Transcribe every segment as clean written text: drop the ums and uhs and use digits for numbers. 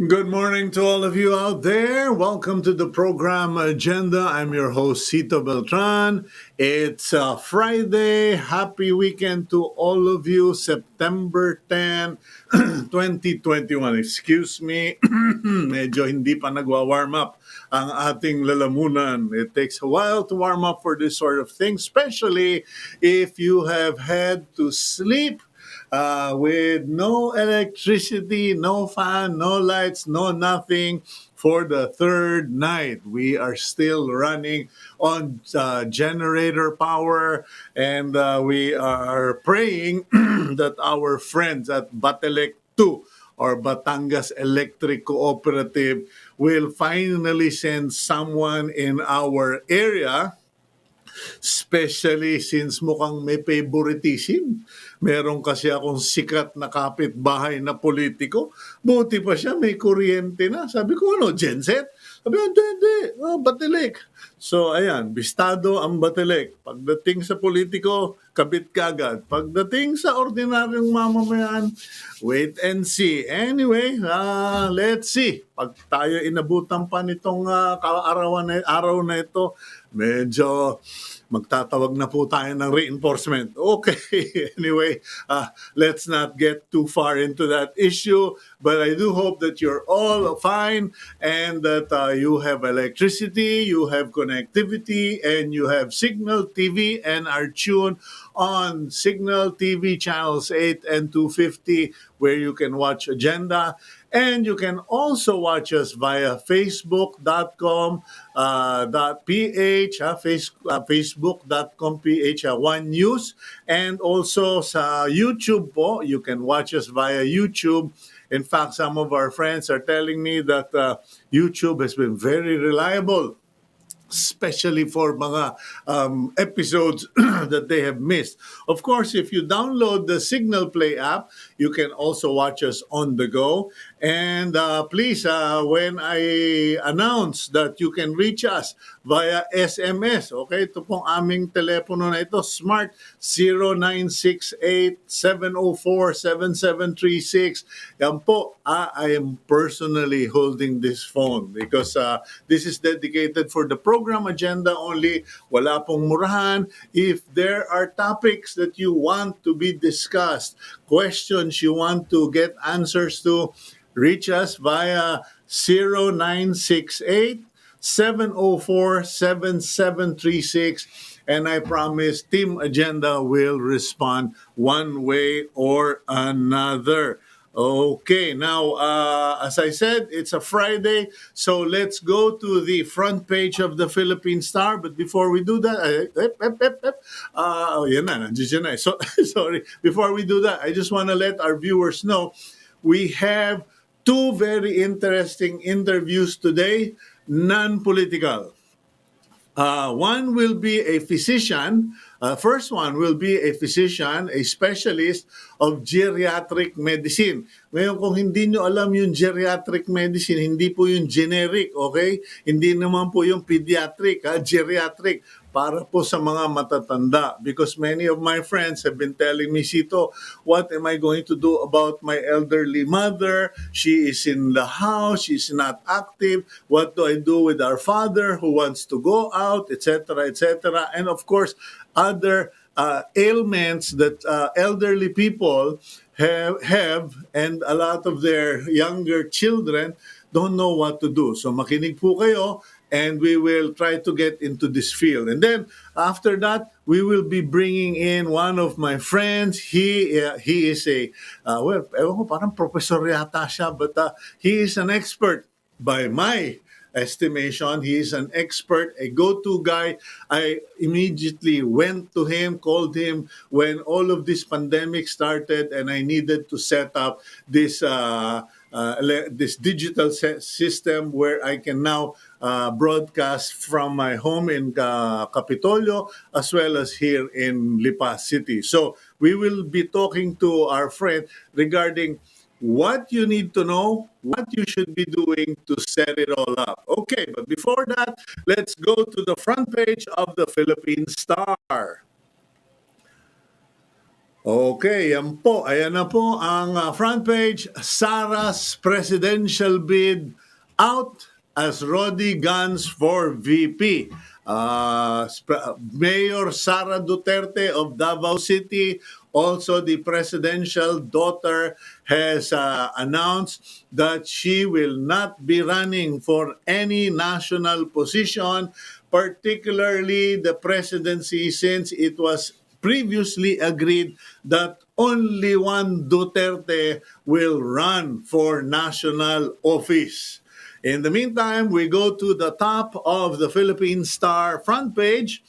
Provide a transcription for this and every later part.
Good morning to all of you out there. Welcome to the program agenda. I'm your host, Cito Beltran. It's Friday. Happy weekend to all of you. September 10, 2021. Excuse me, medyo hindi pa nagwa-warm up ang ating lalamunan. It takes a while to warm up for this sort of thing, especially if you have had to sleep with no electricity, no fan, no lights, no nothing for the third night. We are still running on generator power, and we are praying that our friends at Batelec 2 or Batangas Electric Cooperative will finally send someone in our area, especially since mukhang may favoritism. Meron kasi akong sikat na kapitbahay na politiko. Buti pa siya, may kuryente na. Sabi ko, ano, genset? Sabi ko, hindi. Oh, Batelec. So, ayan, bistado ang Batelec. Pagdating sa politiko, kabit kagad. Pagdating sa ordinaryong mamamayan, wait and see. Anyway, let's see. Pag tayo inabutan pa nitong araw na ito, medyo magtatawag na po tayo ng reinforcement. Okay, anyway, let's not get too far into that issue, but I do hope that you're all fine and that you have electricity, you have connectivity, and you have Cignal TV and are tuned on Cignal TV channels 8 and 250, where you can watch Agenda. And you can also watch us via facebook.com .ph, facebook.com.ph, One News, and also sa YouTube po. You can watch us via YouTube. In fact, some of our friends are telling me that YouTube has been very reliable, especially for mga episodes that they have missed. Of course, if you download the Cignal Play app, you can also watch us on the go. And please, when I announce that you can reach us via SMS, okay, ito pong aming telepono na ito, Smart 0968-704-7736. Yan po, I am personally holding this phone because this is dedicated for the program agenda only. Wala pong murahan. If there are topics that you want to be discussed, questions you want to get answers to, reach us via 0968-704-7736. And I promise Team Agenda will respond one way or another. Okay, now, as I said, it's a Friday, so let's go to the front page of the Philippine Star. But before we do that, yan na, nandiyan na. So, sorry. Before we do that, I just want to let our viewers know we have two very interesting interviews today, non-political. One will be a physician. First one will be a physician, a specialist of geriatric medicine. Ngayon, kung hindi nyo alam yung geriatric medicine, hindi po yung generic, okay? Hindi naman po yung pediatric, geriatric, para po sa mga matatanda. Because many of my friends have been telling me, Cito, what am I going to do about my elderly mother? She is in the house, she's not active. What do I do with our father who wants to go out, etc., etc.? And of course, other ailments that elderly people have, and a lot of their younger children don't know what to do. So makinig po kayo, and we will try to get into this field. And then after that, we will be bringing in one of my friends. He is a, well, ewan ko, parang professor yata siya, but he is an expert by my estimation. He is an expert, a go-to guy. I immediately went to him, called him when all of this pandemic started, and I needed to set up this this digital system where I can now broadcast from my home in Capitolio as well as here in Lipa City. So we will be talking to our friend regarding what you need to know, what you should be doing to set it all up. Okay, but before that, let's go to the front page of the Philippine Star. Okay, yan po. Ayan na po ang front page. Sara's presidential bid out as Rodi guns for VP. Mayor Sara Duterte of Davao City, also the presidential daughter, has announced that she will not be running for any national position, particularly the presidency, since it was previously agreed that only one Duterte will run for national office. In the meantime, we go to the top of the Philippine Star front page.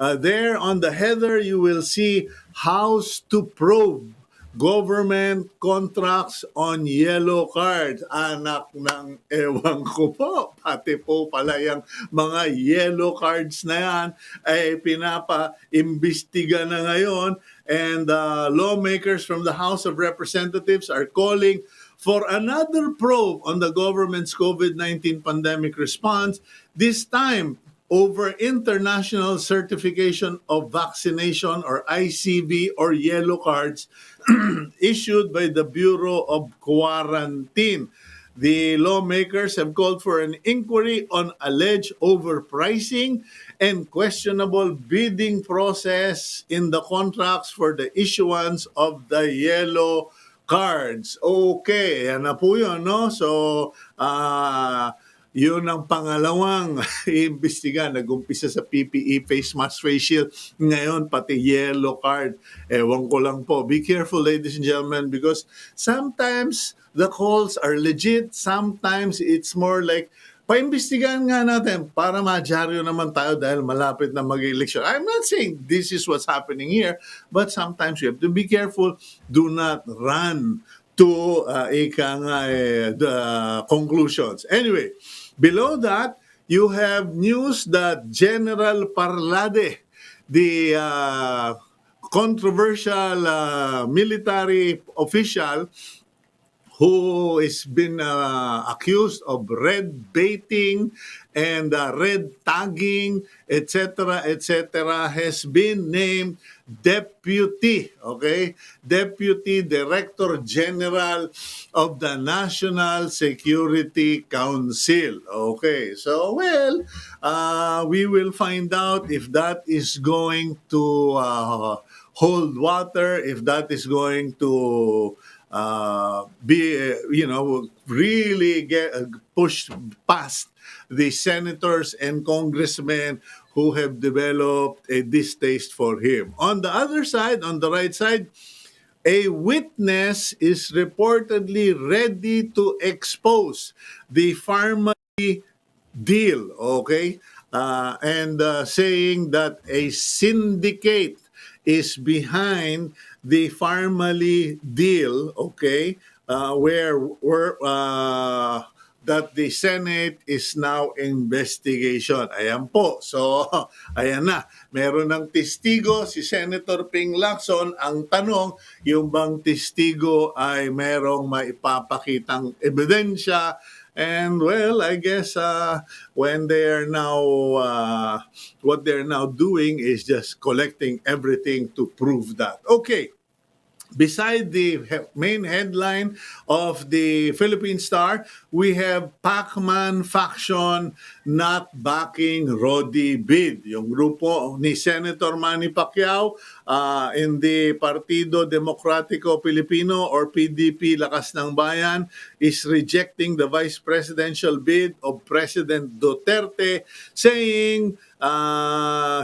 There on the header, you will see House to probe government contracts on yellow cards. Anak ng ewan ko po. Pati po pala yung mga yellow cards na yan ay pinapa-imbestiga na ngayon. And lawmakers from the House of Representatives are calling for another probe on the government's COVID-19 pandemic response, this time over international certification of vaccination or ICV or yellow cards issued by the Bureau of Quarantine. The lawmakers have called for an inquiry on alleged overpricing and questionable bidding process in the contracts for the issuance of the yellow cards. Okay, yan na po yun, no? So, yun ang pangalawang iimbestiga. Nag-umpisa sa PPE, face mask, face shield. Ngayon, pati yellow card. Ewan ko lang po. Be careful, ladies and gentlemen, because sometimes the calls are legit. Sometimes it's more like, paimbestigahan nga natin para madyaryo naman tayo dahil malapit na mag-election. I'm not saying this is what's happening here, but sometimes you have to be careful. Do not run to the conclusions. Anyway, below that, you have news that General Parlade, the controversial military official who has been accused of red baiting and red tagging, etc., has been named Deputy Director General of the National Security Council. Okay, so we will find out if that is going to hold water, if that is going to really get pushed past the senators and congressmen who have developed a distaste for him. On the other side, on the right side, a witness is reportedly ready to expose the pharmacy deal, okay? And saying that a syndicate is behind the Farmally deal, okay, where that the Senate is now investigation. Ayan po. So, ayan na. Meron ng testigo si Senator Ping Lacson. Ang tanong, yung bang testigo ay merong maipapakitang ebidensya. And I guess when they are now, what they're now doing is just collecting everything to prove that. Okay. Beside the main headline of the Philippine Star, we have Pacman faction not backing Rodi bid. Yung grupo ni Senator Manny Pacquiao in the Partido Demokratiko Pilipino or PDP Lakas ng Bayan is rejecting the vice presidential bid of President Duterte, saying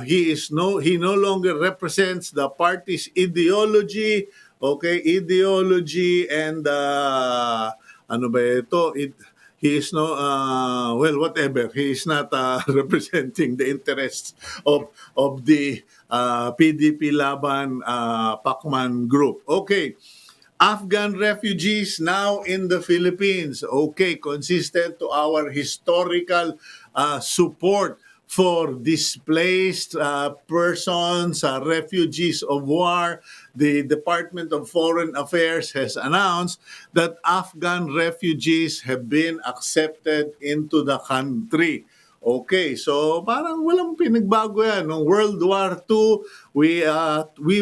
he no longer represents the party's ideology. Okay, ideology and ano ba ito? He is no whatever. He is not representing the interests of the PDP Laban Pacman group. Okay. Afghan refugees now in the Philippines. Okay, consistent to our historical support for displaced persons, refugees of war. The Department of Foreign Affairs has announced that Afghan refugees have been accepted into the country. Okay, so parang walang pinagbago yan. Noong World War II, we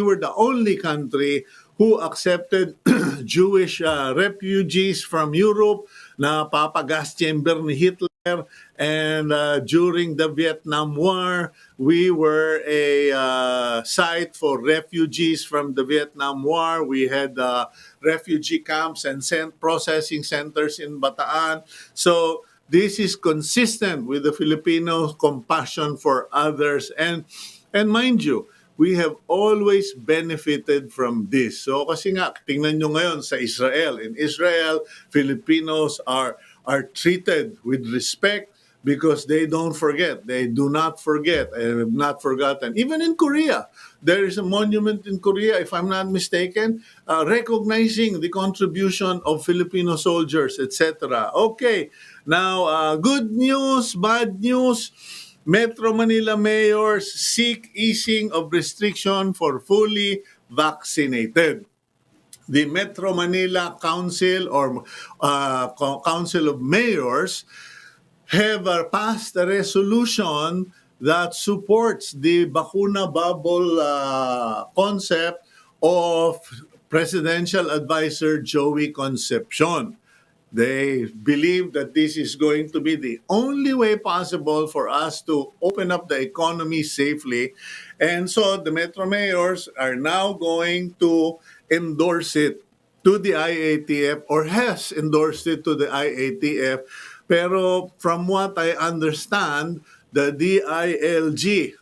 were the only country who accepted Jewish refugees from Europe na papagas chamber ni Hitler. And during the Vietnam War, we were a site for refugees from the Vietnam War. We had refugee camps and processing centers in Bataan. So this is consistent with the Filipino compassion for others. And mind you, we have always benefited from this. So kasi nga, tingnan nyo ngayon sa Israel. In Israel, Filipinos are treated with respect because they don't forget. They do not forget and have not forgotten. Even in Korea, there is a monument in Korea, if I'm not mistaken, recognizing the contribution of Filipino soldiers, etc. Okay, now good news, bad news. Metro Manila mayors seek easing of restriction for fully vaccinated. The Metro Manila Council or Council of Mayors have passed a resolution that supports the bakuna bubble concept of Presidential Advisor Joey Concepcion. They believe that this is going to be the only way possible for us to open up the economy safely. And so the Metro Mayors are now going to endorse it to the IATF or has endorsed it to the IATF. Pero from what I understand, the DILG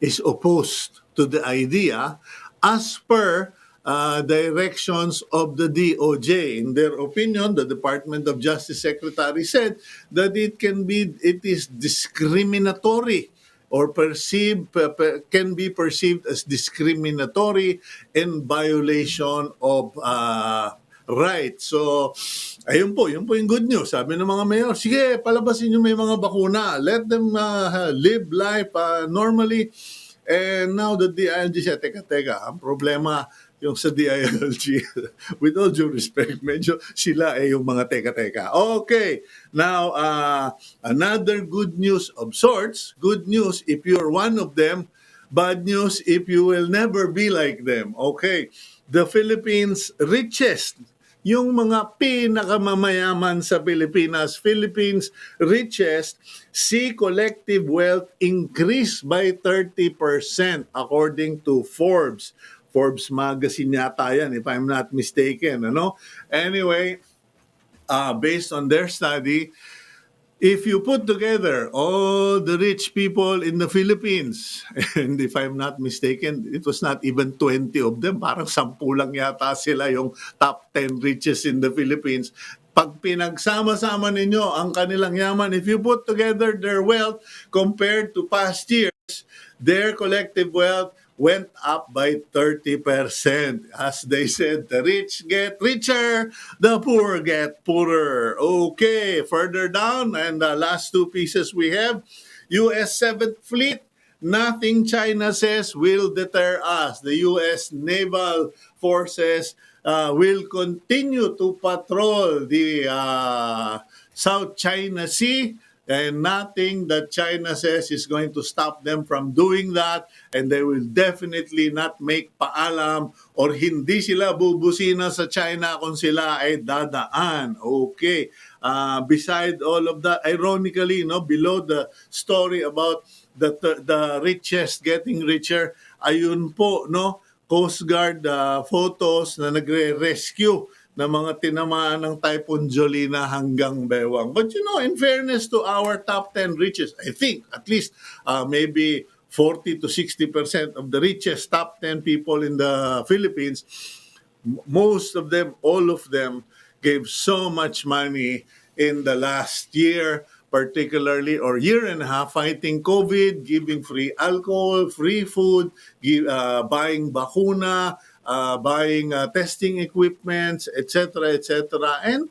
is opposed to the idea as per directions of the DOJ. In their opinion, the Department of Justice Secretary said that it is discriminatory or can be perceived as discriminatory in violation of rights. So, yun po yung good news. Sabi ng mga mayor, sige, palabasin nyo may mga bakuna. Let them live life normally. And now the DILG siya, teka, ang problema yung sa DILG, with all due respect, medyo sila yung mga teka. Okay, now another good news of sorts. Good news if you're one of them. Bad news if you will never be like them. Okay, the Philippines' richest, yung mga pinakamamayaman sa Pilipinas, Philippines' richest, see collective wealth increase by 30% according to Forbes. Forbes magazine yata yan, if I'm not mistaken. Anyway, based on their study, if you put together all the rich people in the Philippines, and if I'm not mistaken, it was not even 20 of them, parang 10 lang yata sila yung top 10 richest in the Philippines. Pag pinagsama-sama ninyo ang kanilang yaman, if you put together their wealth compared to past years, their collective wealth went up by 30%. As they said, the rich get richer, the poor get poorer. Okay, further down, and the last two pieces we have, U.S. 7th Fleet, nothing China says will deter us. The U.S. Naval Forces will continue to patrol the South China Sea, and nothing that China says is going to stop them from doing that, and they will definitely not make paalam or hindi sila bubusina sa China kung sila ay dadaan. Okay. Beside all of that, ironically, below the story about the richest getting richer, ayun po, Coast Guard photos na nagre-rescue na mga tinamaan ng Typhoon Jolina hanggang Bewang. But in fairness to our top 10 richest, I think at least maybe 40 to 60% of the richest top 10 people in the Philippines, most of them, all of them, gave so much money in the last year, particularly, or year and a half, fighting COVID, giving free alcohol, free food, buying bakuna, buying testing equipments, etc., etc. And,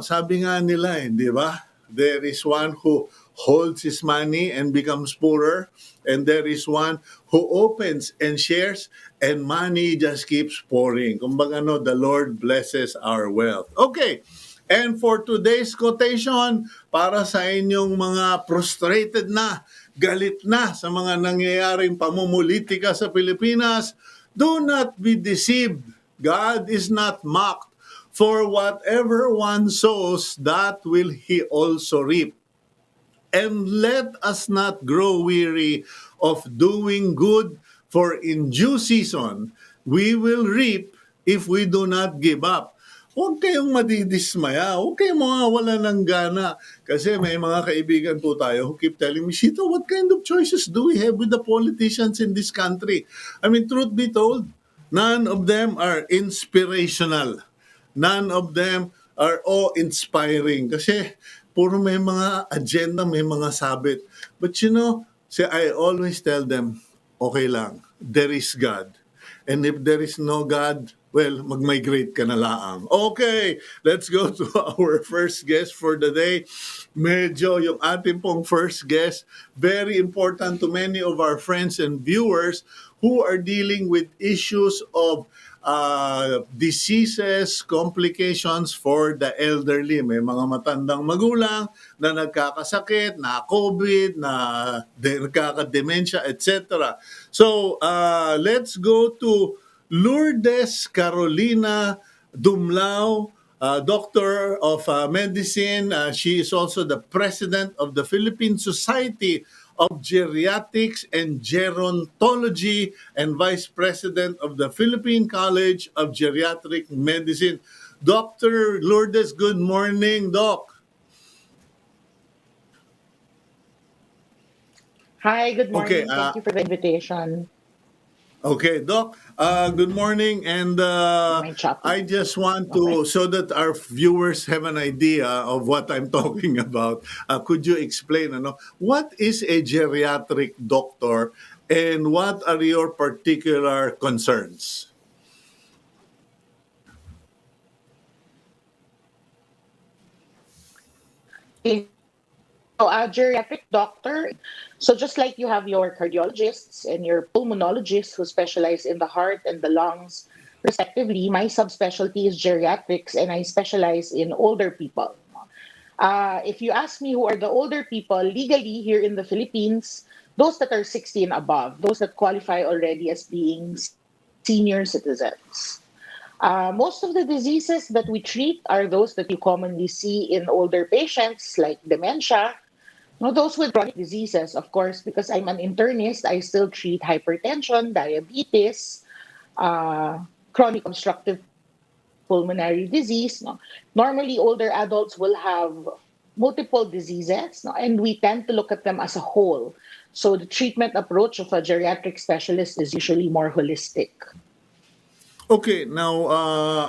sabi nga nila, di ba? There is one who holds his money and becomes poorer, and there is one who opens and shares, and money just keeps pouring. Kumbaga, the Lord blesses our wealth. Okay, And for today's quotation, para sa inyong mga frustrated na, galit na sa mga nangyayaring pamumulitika sa Pilipinas, do not be deceived. God is not mocked. For whatever one sows, that will he also reap. And let us not grow weary of doing good, for in due season we will reap if we do not give up. Huwag kayong madidismaya, huwag kayong mawawala ng gana. Kasi may mga kaibigan po tayo who keep telling me, Cito, what kind of choices do we have with the politicians in this country? I mean, truth be told, none of them are inspirational. None of them are awe-inspiring. Kasi puro may mga agenda, may mga sabit. But you know, see, I always tell them, okay lang, there is God. And if there is no God, well, mag-migrate ka na laang. Okay, let's go to our first guest for the day. Medyo yung ating pong first guest, very important to many of our friends and viewers who are dealing with issues of diseases, complications for the elderly. May mga matandang magulang na nagkakasakit, na COVID, na nagkaka-dementia, etc. So, let's go to Lourdes Carolina Dumlao, Doctor of Medicine. She is also the President of the Philippine Society of Geriatrics and Gerontology and Vice President of the Philippine College of Geriatric Medicine. Dr. Lourdes, good morning, Doc. Hi, good Okay, morning. Thank you for the invitation. Okay, Doc. Good morning, and My choppy. I just want Okay. to, so that our viewers have an idea of what I'm talking about. Could you explain, what is a geriatric doctor, and what are your particular concerns? So, a geriatric doctor. So, just like you have your cardiologists and your pulmonologists who specialize in the heart and the lungs, respectively, my subspecialty is geriatrics, and I specialize in older people. If you ask me who are the older people legally here in the Philippines, those that are 60 and above, those that qualify already as being senior citizens. Most of the diseases that we treat are those that you commonly see in older patients, like dementia. No, those with chronic diseases, of course, because I'm an internist, I still treat hypertension, diabetes, chronic obstructive pulmonary disease. No? Normally, older adults will have multiple diseases, no? And we tend to look at them as a whole. So the treatment approach of a geriatric specialist is usually more holistic. Okay, now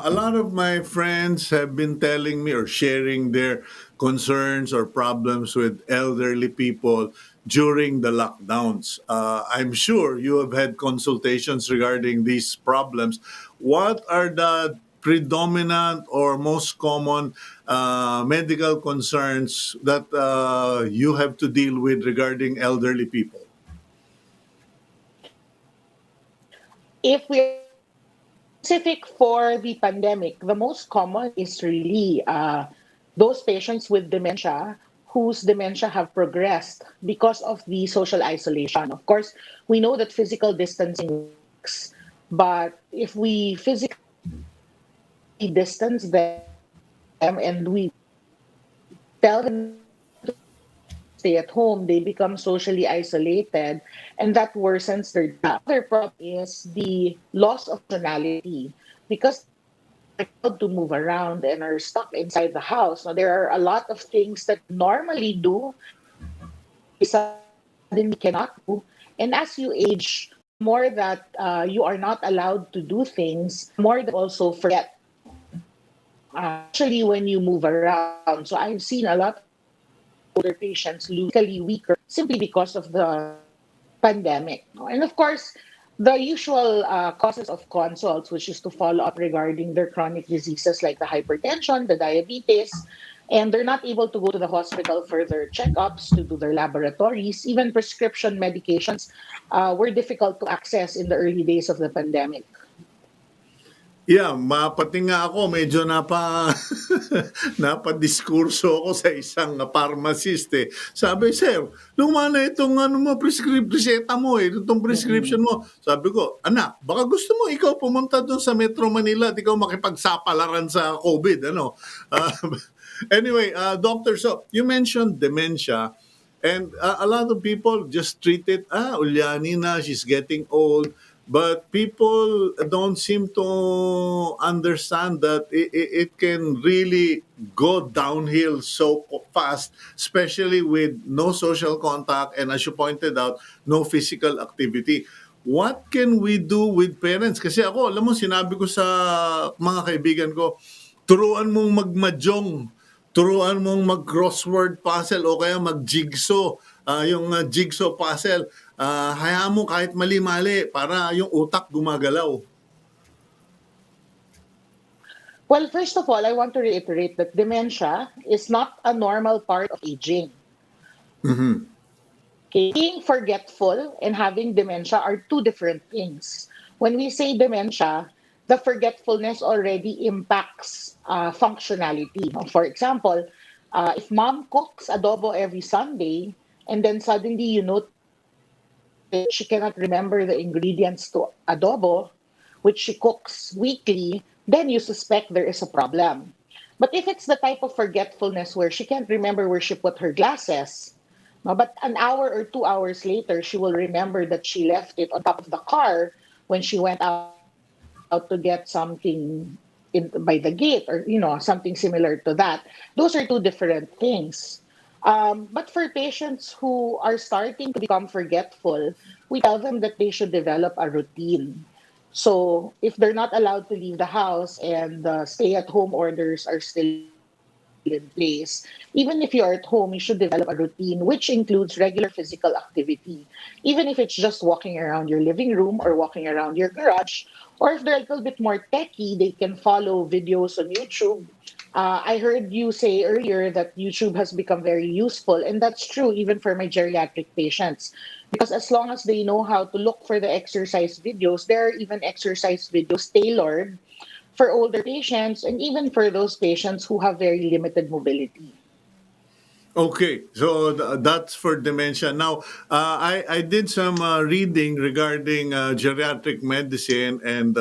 a lot of my friends have been telling me or sharing their concerns or problems with elderly people during the lockdowns. I'm sure you have had consultations regarding these problems. What are the predominant or most common medical concerns that you have to deal with regarding elderly people? If we're specific for the pandemic, the most common is really those patients with dementia whose dementia have progressed because of the social isolation. Of course, we know that physical distancing works, but if we physically distance them and we tell them to stay at home, they become socially isolated, and that worsens their death. Other problem is the loss of personality because they're allowed to move around and are stuck inside the house. Now, there are a lot of things that normally do, they suddenly cannot do. And as you age, more that you are not allowed to do things, more that also forget, especially when you move around. So I've seen a lot of older patients physically weaker simply because of the pandemic. And of course, the usual causes of consults, which is to follow up regarding their chronic diseases like the hypertension, the diabetes, and they're not able to go to the hospital for their checkups, to do their laboratories. Even prescription medications were difficult to access in the early days of the pandemic. Yeah, pati nga ako medyo napadiskurso ako sa isang pharmacist eh. Sabi, "Sir, luma na itong ano mo, reseta mo eh, itong prescription Mm-mm. mo." Sabi ko, "Anak, baka gusto mo ikaw pumunta doon sa Metro Manila at ikaw makipagsapalaran sa COVID, ano?" Ah, anyway, doctor, so you mentioned dementia. And a lot of people just treat it, ulyani na, she's getting old. But people don't seem to understand that it can really go downhill so fast, especially with no social contact and, as you pointed out, no physical activity. What can we do with parents? Kasi ako, alam mo, sinabi ko sa mga kaibigan ko, turuan mong magmajong, turuan mong mag-crossword puzzle o kaya mag-jigsaw, yung jigsaw puzzle. Hayaan mo kahit mali-mali para yung utak gumagalaw. Well, first of all, I want to reiterate that dementia is not a normal part of aging. Mhm. Okay? Being forgetful and having dementia are two different things. When we say dementia, the forgetfulness already impacts functionality. For example, if mom cooks adobo every Sunday, and then suddenly you notice she cannot remember the ingredients to adobo, which she cooks weekly, then you suspect there is a problem. But if it's the type of forgetfulness where she can't remember where she put her glasses, no, but an hour or 2 hours later, she will remember that she left it on top of the car when she went out to get something by the gate, or something similar to that. Those are two different things. But for patients who are starting to become forgetful, we tell them that they should develop a routine. So if they're not allowed to leave the house and the stay-at-home orders are still in place, even if you're at home, you should develop a routine which includes regular physical activity. Even if it's just walking around your living room or walking around your garage, or if they're a little bit more techy, they can follow videos on YouTube. I heard you say earlier that YouTube has become very useful, and that's true even for my geriatric patients. Because as long as they know how to look for the exercise videos, there are even exercise videos tailored for older patients and even for those patients who have very limited mobility. Okay, so that's for dementia. Now, I did some reading regarding geriatric medicine and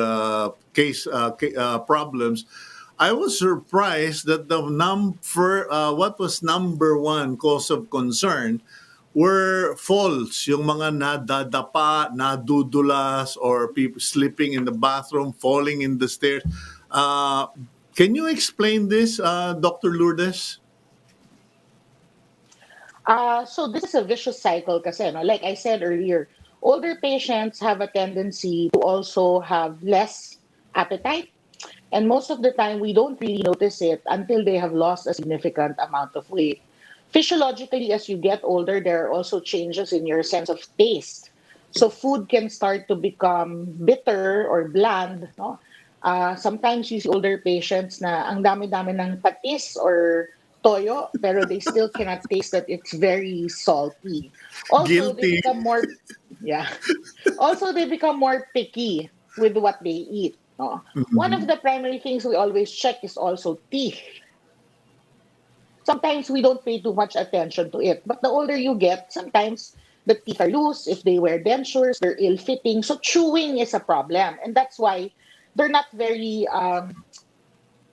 problems. I was surprised that what was number one cause of concern were falls, yung mga nadadapa, nadudulas, or people sleeping in the bathroom, falling in the stairs. Uh, can you explain this, Dr. Lourdes? So this is a vicious cycle kasi, no? Like I said earlier, older patients have a tendency to also have less appetite. And most of the time, we don't really notice it until they have lost a significant amount of weight. Physiologically, as you get older, there are also changes in your sense of taste. So food can start to become bitter or bland. No? Sometimes you see older patients na ang dami-dami ng patis or toyo, pero they still cannot taste that it's very salty. Also, they Guilty. become more, yeah. Also, they become more picky with what they eat. No? One of the primary things we always check is also teeth. Sometimes we don't pay too much attention to it, but the older you get, sometimes the teeth are loose. If they wear dentures, they're ill-fitting. So chewing is a problem, and that's why they're not very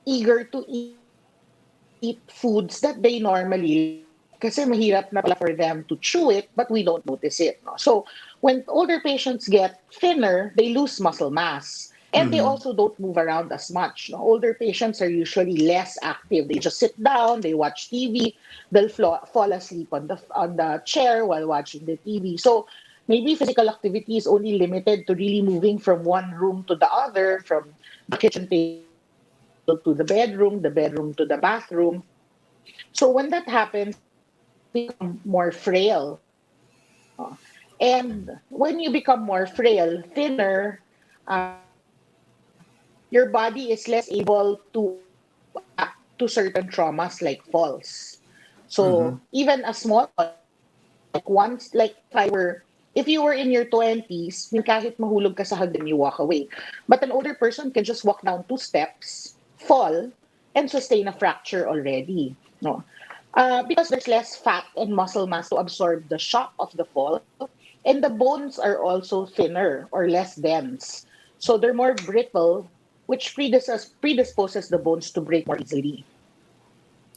eager to eat foods that they normally like. Kasi mahirap na pala for them to chew it, but we don't notice it. No? So when older patients get thinner, they lose muscle mass. And they also don't move around as much. No? Older patients are usually less active. They just sit down, they watch TV, they'll fall asleep on the chair while watching the TV. So maybe physical activity is only limited to really moving from one room to the other, from the kitchen table to the bedroom to the bathroom. So when that happens, become more frail. And when you become more frail, thinner, your body is less able to adapt to certain traumas like falls. So even a small fall, like once, like if I were If you were in your 20s, kahit mahulog ka sa hagdan, you walk away. But an older person can just walk down 2 steps, fall, and sustain a fracture already. No? Because there's less fat and muscle mass to absorb the shock of the fall, and the bones are also thinner or less dense. So they're more brittle, which predisposes the bones to break more easily.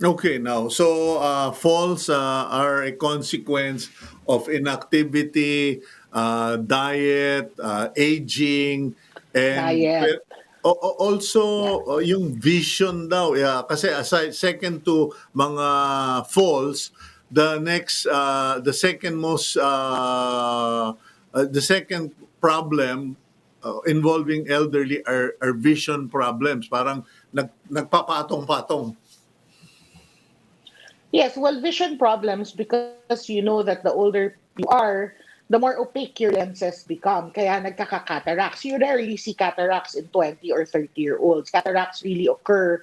Okay, now, so falls are a consequence of inactivity, diet, aging, and Diet. also Yeah. yung vision daw. Yeah, kasi aside second to mga falls, the second most the second problem involving elderly are vision problems. Parang nagpapatong-patong. Yes, well, vision problems because you know that the older you are, the more opaque your lenses become. Kaya nagkaka-cataracts. You rarely see cataracts in 20 or 30-year-olds. Cataracts really occur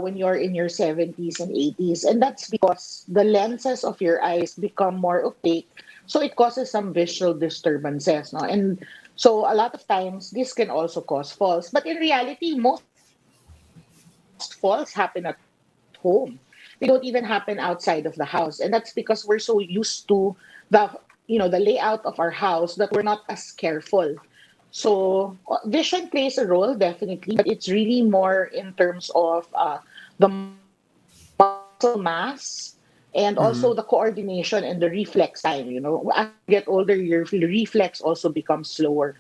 when you're in your 70s and 80s. And that's because the lenses of your eyes become more opaque. So it causes some visual disturbances. No? And so a lot of times, this can also cause falls. But in reality, most falls happen at home. They don't even happen outside of the house, and that's because we're so used to the the layout of our house that we're not as careful. So vision plays a role definitely, but it's really more in terms of the muscle mass and also the coordination and the reflex time. As you get older, your reflex also becomes slower.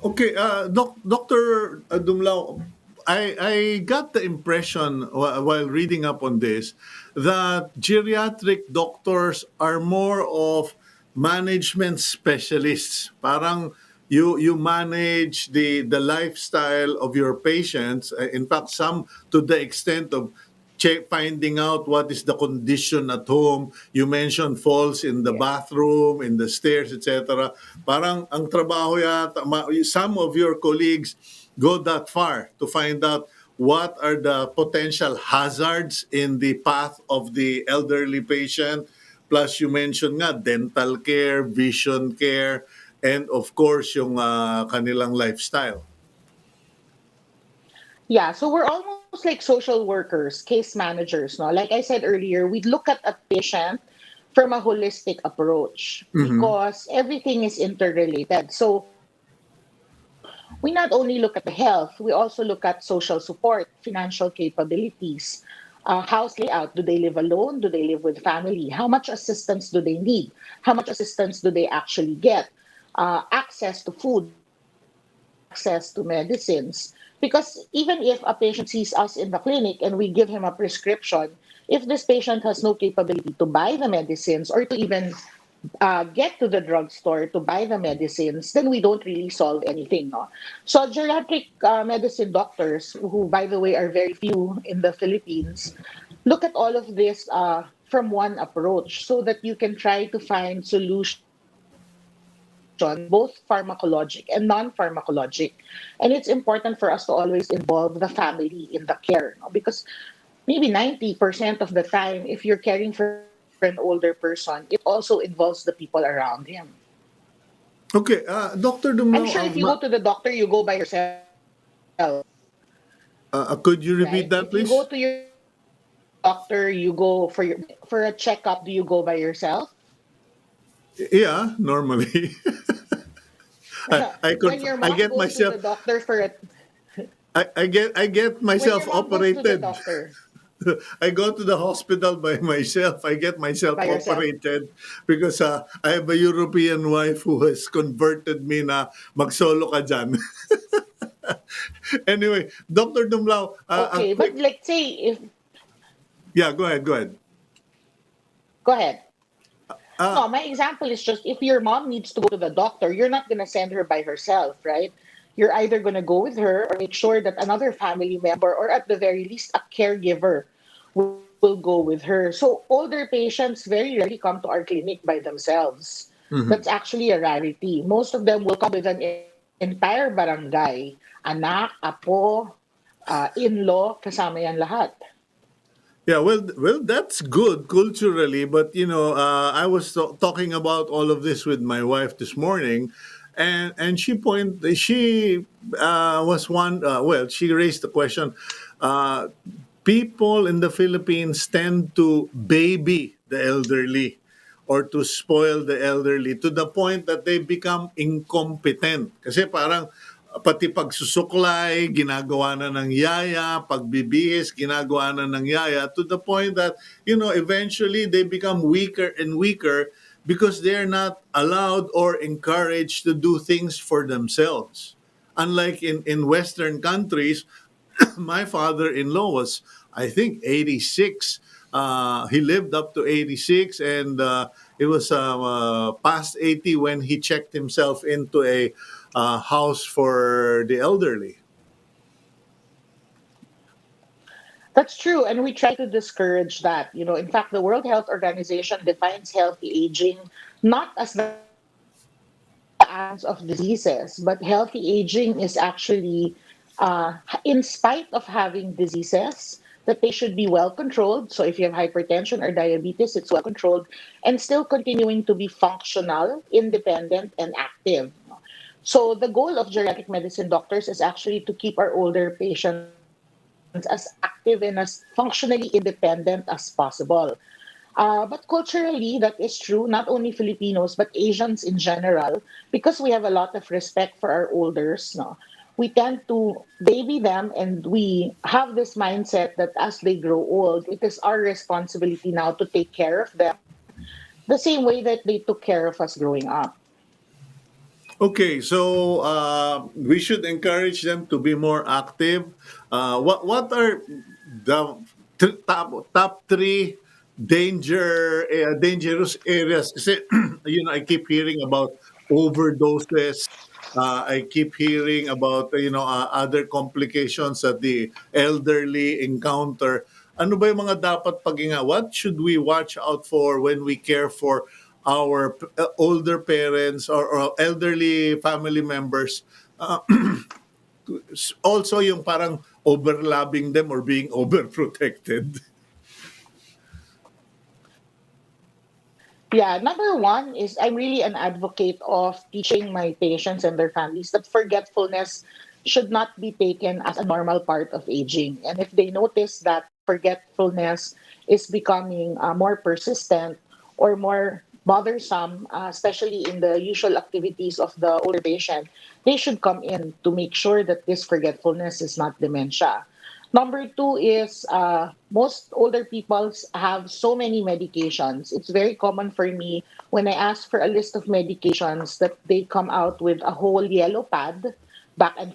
Okay, Dr. Dumlao, I got the impression while reading up on this that geriatric doctors are more of management specialists. Parang you manage the lifestyle of your patients. In fact, some to the extent of finding out what is the condition at home. You mentioned falls in the Yeah. bathroom, in the stairs, etc. Parang ang trabaho yata, some of your colleagues go that far to find out what are the potential hazards in the path of the elderly patient. Plus, you mentioned nga, dental care, vision care, and of course, yung kanilang lifestyle. Yeah, so we're almost like social workers, case managers, no? Like I said earlier, we look at a patient from a holistic approach Mm-hmm. because everything is interrelated. So we not only look at the health, we also look at social support, financial capabilities, house layout. Do they live alone? Do they live with family? How much assistance do they need? How much assistance do they actually get? Access to food, access to medicines. Because even if a patient sees us in the clinic and we give him a prescription, if this patient has no capability to buy the medicines or to even get to the drugstore to buy the medicines, then we don't really solve anything. No? So geriatric medicine doctors, who by the way are very few in the Philippines, look at all of this from one approach so that you can try to find solutions, both pharmacologic and non-pharmacologic. And it's important for us to always involve the family in the care, no? Because maybe 90% of the time, if you're caring for an older person, it also involves the people around him. Okay, Dr. I'm sure if Dumlao, you go to the doctor, you go by yourself, could you right? repeat If that, you go please? to your doctor, you go for a checkup. Do you go by yourself? Yeah, normally. When your mom I goes get to the myself doctor for a I get when your myself mom goes to the operated. doctor I go to the hospital by myself. I get myself by yourself. operated because I have a European wife who has converted me na mag-solo ka dyan. Anyway, Dr. Dumlao, a Okay, but quick, let's say if yeah, go ahead, go ahead. go ahead. Uh, No, my example is just if your mom needs to go to the doctor, you're not going to send her by herself, right? You're either going to go with her or make sure that another family member or at the very least a caregiver will go with her. So older patients very rarely come to our clinic by themselves. That's mhm. actually a rarity. Most of them will come with an entire barangay, anak, apo, in-law, kasama yan lahat. Yeah, well, that's good culturally, but I was talking about all of this with my wife this morning, and she was one. Well, she raised the question. Uh, People in the Philippines tend to baby the elderly or to spoil the elderly to the point that they become incompetent. Kasi parang pati pagsusuklay, ginagawa na ng yaya, pagbibihis, ginagawa na ng yaya, to the point that, eventually they become weaker and weaker because they're not allowed or encouraged to do things for themselves. Unlike in Western countries, my father-in-law was, I think, 86. He lived up to 86, and it was past 80 when he checked himself into a house for the elderly. That's true, and we try to discourage that. In fact, the World Health Organization defines healthy aging not as the absence of diseases, but healthy aging is actually, in spite of having diseases, that they should be well controlled. So if you have hypertension or diabetes, it's well controlled and still continuing to be functional, independent, and active. So the goal of geriatric medicine doctors is actually to keep our older patients as active and as functionally independent as possible. But culturally, that is true, not only Filipinos, but Asians in general, because we have a lot of respect for our elders. No? We tend to baby them, and we have this mindset that as they grow old, it is our responsibility now to take care of them the same way that they took care of us growing up. Okay, so we should encourage them to be more active. What are the top three dangerous areas? Kasi, I keep hearing about overdoses. I keep hearing about other complications that the elderly encounter. Ano ba yung mga dapat pag-ingat? What should we watch out for when we care for our older parents or elderly family members? Also yung parang overlapping them or being overprotected. Yeah, number one is I'm really an advocate of teaching my patients and their families that forgetfulness should not be taken as a normal part of aging. And if they notice that forgetfulness is becoming more persistent or more bothersome, especially in the usual activities of the older patient, they should come in to make sure that this forgetfulness is not dementia. Number two is most older people have so many medications. It's very common for me when I ask for a list of medications that they come out with a whole yellow pad back and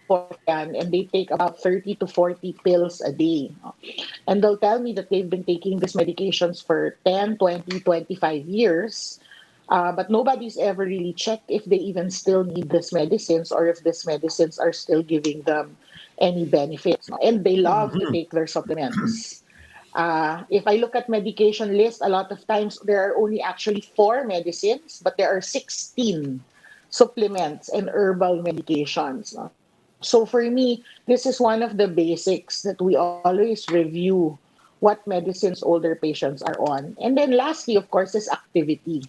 forth yan, and they take about 30 to 40 pills a day. And they'll tell me that they've been taking these medications for 10, 20, 25 years. But nobody's ever really checked if they even still need these medicines or if these medicines are still giving them any benefits. And they love to take their supplements. If I look at medication list, a lot of times there are only actually four medicines, but there are 16 supplements and herbal medications. So for me, this is one of the basics that we always review what medicines older patients are on. And then lastly, of course, is activity.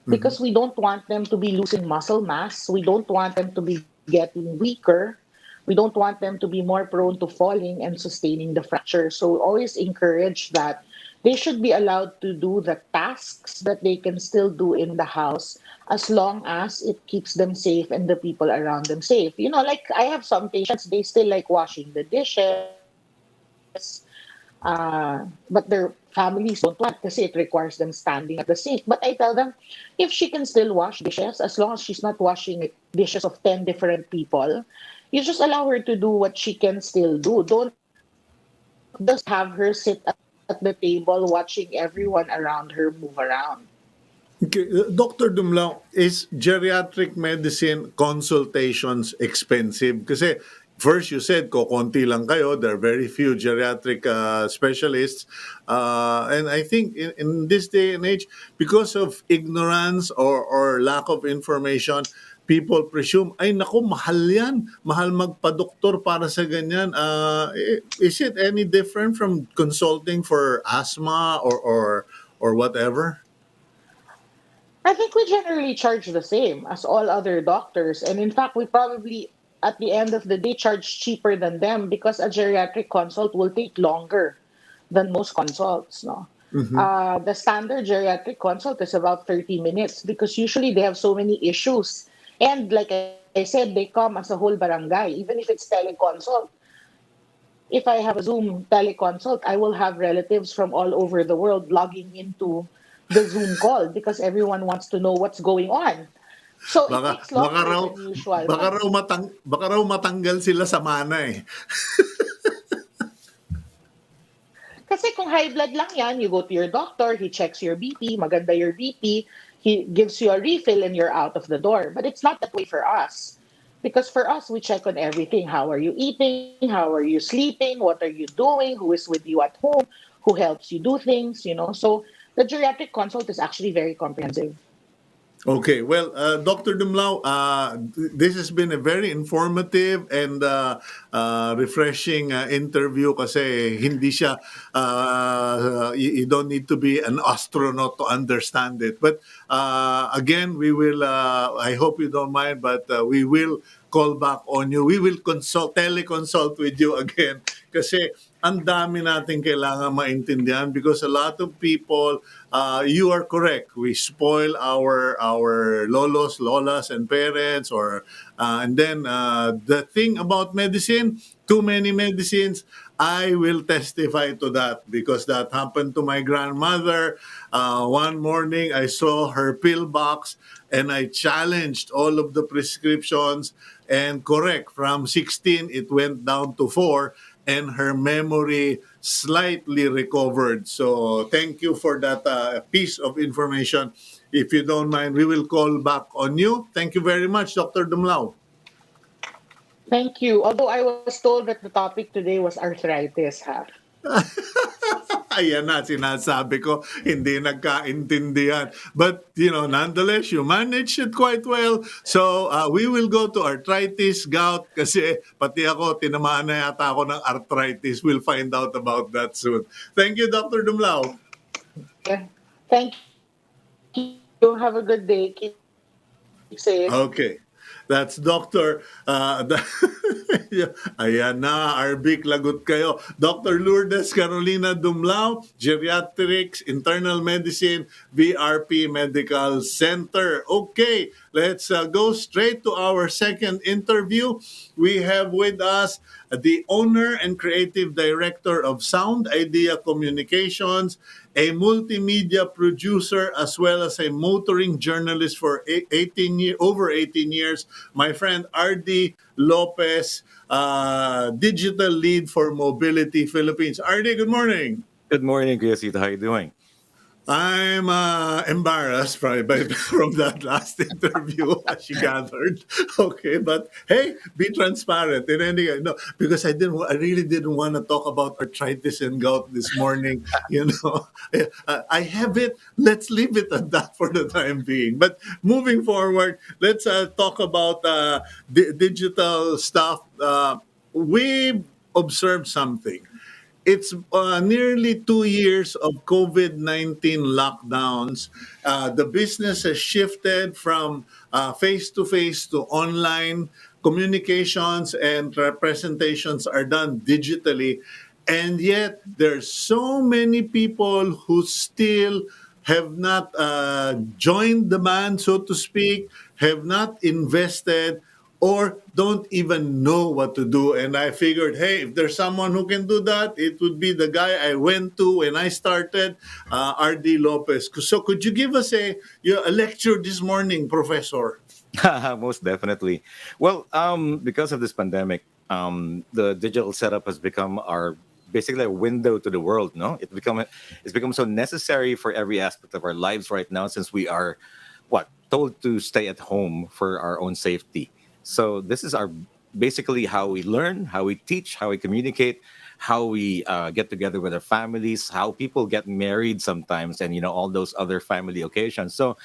Because we don't want them to be losing muscle mass. We don't want them to be getting weaker. We don't want them to be more prone to falling and sustaining the fracture. So always encourage that they should be allowed to do the tasks that they can still do in the house as long as it keeps them safe and the people around them safe. Like I have some patients, they still like washing the dishes, but their families don't want because it requires them standing at the sink. But I tell them, if she can still wash dishes, as long as she's not washing dishes of 10 different people, you just allow her to do what she can still do. Don't just have her sit at the table watching everyone around her move around. Okay. Dr. Dumlao, is geriatric medicine consultations expensive? Kasi first you said kokonti lang kayo, there are very few geriatric specialists. And I think in this day and age, because of ignorance or lack of information, people presume, ay naku, mahal yan. Mahal magpa-doktor para sa ganyan. Is it any different from consulting for asthma or whatever? I think we generally charge the same as all other doctors. And in fact, we probably, at the end of the day, charge cheaper than them because a geriatric consult will take longer than most consults. No? Mhm. The standard geriatric consult is about 30 minutes because usually they have so many issues. And like I said, they come as a whole barangay, even if it's teleconsult. If I have a Zoom teleconsult, I will have relatives from all over the world logging into the Zoom call because everyone wants to know what's going on. So it Baka takes baka longer raw than usual. baka raw matanggal sila sa mana eh. Kasi kung high blood lang yan, you go to your doctor, he checks your BP, maganda your BP, he gives you a refill and you're out of the door. But it's not that way for us. Because for us, we check on everything. How are you eating? How are you sleeping? What are you doing? Who is with you at home? Who helps you do things? So the geriatric consult is actually very comprehensive. Okay, well, Dr. Dumlao, this has been a very informative and refreshing interview kasi hindi siya, you don't need to be an astronaut to understand it. But again, we will, I hope you don't mind, but we will call back on you. We will teleconsult with you again kasi ang dami natin kailangan maintindihan because a lot of people, you are correct, we spoil our lolos, lolas, and parents, and then the thing about medicine, too many medicines. I will testify to that because that happened to my grandmother. One morning, I saw her pill box and I challenged all of the prescriptions. And correct, from 16, it went down to 4, and her memory slightly recovered. So thank you for that piece of information. If you don't mind, we will call back on you. Thank you very much, Dr. Dumlao. Thank you. Although I was told that the topic today was arthritis, ha? Ayan na, sinasabi ko, hindi nagkaintindihan. But, nonetheless, you managed it quite well. So, we will go to arthritis, gout, kasi pati ako, tinamaan na yata ako ng arthritis. We'll find out about that soon. Thank you, Dr. Dumlao. Yeah. Thank you. Have a good day. Keep safe. Okay. That's Dr. Ayan na, Arbic, lagot kayo. Dr. Lourdes Carolina Dumlao, Geriatrics, Internal Medicine, VRP Medical Center. Okay, let's go straight to our second interview. We have with us the owner and creative director of Sound Idea Communications, a multimedia producer, as well as a motoring journalist for over 18 years. My friend Ardie Lopez, digital lead for Mobility Philippines. Ardie, good morning. Good morning, Kuya Cito. How you doing? I'm embarrassed from that last interview, as you gathered. Okay, but hey, be transparent. In any no, because I really didn't want to talk about arthritis and gout this morning. I have it. Let's leave it at that for the time being. But moving forward, let's talk about digital stuff. We observed something. It's nearly 2 years of COVID-19 lockdowns. The business has shifted from face to face to online. Communications and representations are done digitally. And yet, there's so many people who still have not joined the band, so to speak, have not invested, or don't even know what to do. And I figured, hey, if there's someone who can do that, it would be the guy I went to when I started, Ardie Lopez. So could you give us a lecture this morning, Professor? Most definitely. Well, because of this pandemic, the digital setup has become our basically a window to the world. No, it's become so necessary for every aspect of our lives right now, since we are told to stay at home for our own safety. So this is our basically how we learn, how we teach, how we communicate, how we get together with our families, how people get married sometimes, and all those other family occasions. So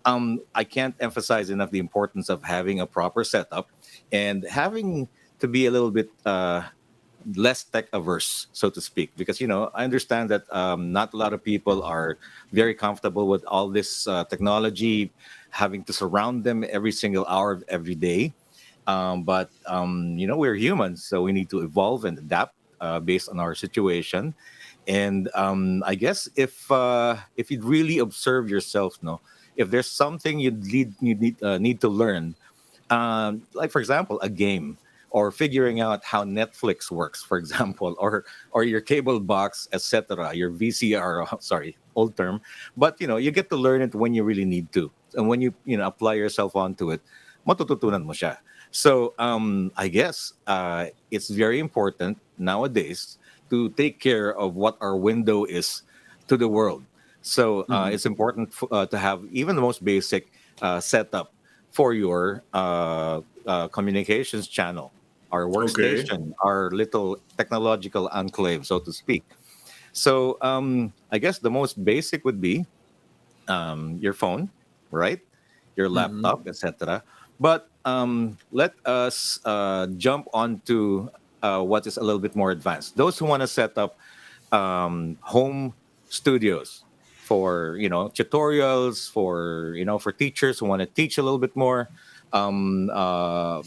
I can't emphasize enough the importance of having a proper setup and having to be a little bit less tech averse, so to speak, because I understand that not a lot of people are very comfortable with all this technology, having to surround them every single hour of every day. But we're humans, so we need to evolve and adapt based on our situation. And I guess if you really observe yourself, no, if there's something you need to learn, like for example, a game or figuring out how Netflix works, for example, or your cable box, etc., your VCR, sorry, old term, but you get to learn it when you really need to, and when you apply yourself onto it, matututunan mo siya. So I guess it's very important nowadays to take care of what our window is to the world. So it's important to have even the most basic setup for your communications channel, our Okay. workstation, our little technological enclave, so to speak. So I guess the most basic would be your phone, right? Your laptop, etc. But let us jump onto what is a little bit more advanced. Those who want to set up home studios for tutorials, for teachers who want to teach a little bit more, um, uh,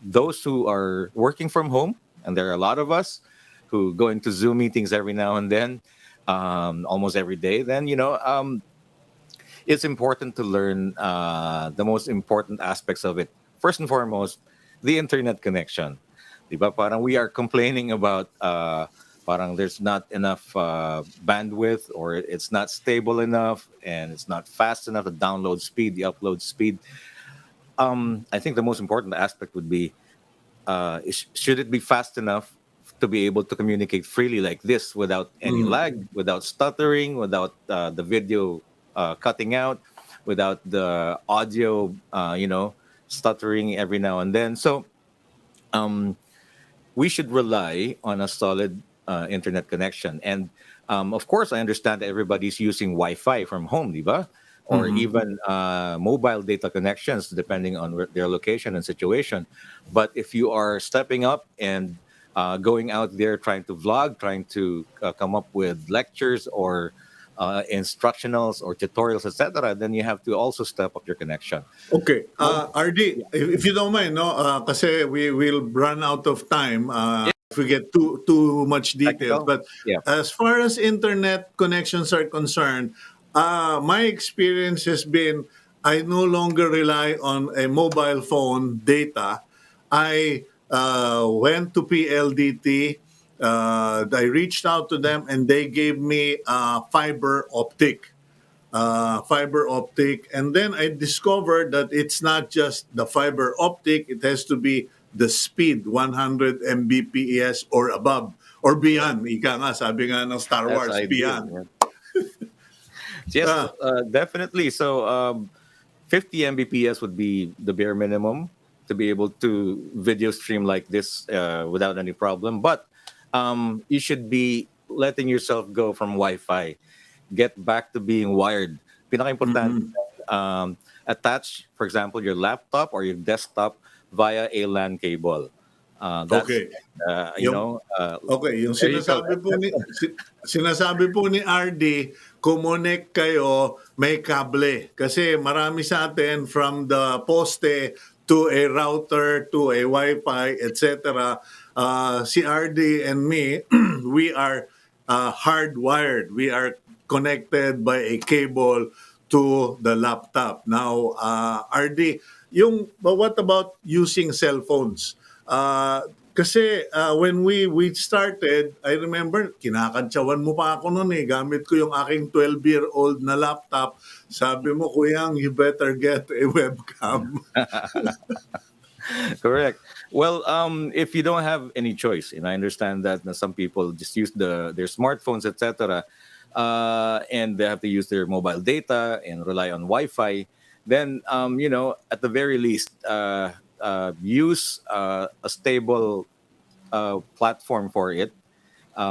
those who are working from home, and there are a lot of us who go into Zoom meetings every now and then, almost every day. Then it's important to learn the most important aspects of it. First and foremost, the internet connection. Diba? Parang we are complaining about parang there's not enough bandwidth, or it's not stable enough, and it's not fast enough, the download speed, the upload speed. I think the most important aspect would be should it be fast enough to be able to communicate freely like this without any lag, without stuttering, without the video cutting out, without the audio, stuttering every now and then. So um, we should rely on a solid internet connection. And of course, I understand that everybody's using Wi-Fi from home, diba? Or Mm-hmm. even mobile data connections, depending on their location and situation. But if you are stepping up and going out there trying to vlog, trying to come up with lectures or instructionals or tutorials, etc., then you have to also step up your connection. Okay. Mo- RD, yeah, if you don't mind, no, kasi we will run out of time yeah, if we get too much details. technical. But Yeah. as far as internet connections are concerned, my experience has been I no longer rely on a mobile phone data. I went to PLDT. I reached out to them and they gave me fiber optic. And then I discovered that it's not just the fiber optic, it has to be the speed, 100 Mbps or above or beyond. Ika nga, sabi nga ng Star That's Wars, ideal. beyond. Yeah. Yes, Ah, definitely. So 50 Mbps would be the bare minimum to be able to video stream like this without any problem. But you should be letting yourself go from Wi-Fi, get back to being wired. Pinaka-importante, attach, for example, your laptop or your desktop via a LAN cable. That's, okay. Yung Okay, yung there you go. sinasabi po ni RD, connect kayo may kable. Kasi marami sa atin from the poste to a router to a Wi-Fi, etc. Si RD and me, we are hardwired. We are connected by a cable to the laptop. Now, RD, but what about using cell phones? Kasi when we started, I remember, kinakantsawan mo pa ako noon eh. Gamit ko yung aking 12-year-old na laptop. Sabi mo, Kuyang, you better get a webcam. Correct. Well, if you don't have any choice, and I understand that some people just use their smartphones, etc., and they have to use their mobile data and rely on Wi-Fi, then at the very least, use a stable platform for it.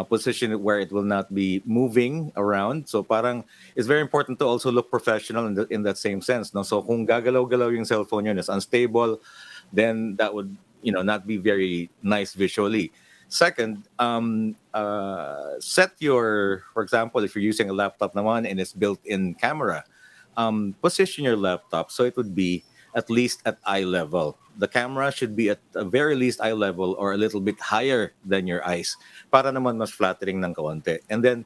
position it where it will not be moving around. So parang it's very important to also look professional in that same sense. No? So kung gagalaw-galaw yung cellphone yun, is unstable, then that would not be very nice visually. Second, set your, for example, if you're using a laptop naman and it's built-in camera, position your laptop so it would be at least at eye level. The camera should be at the very least eye level or a little bit higher than your eyes para naman mas flattering ng kaunti. And then,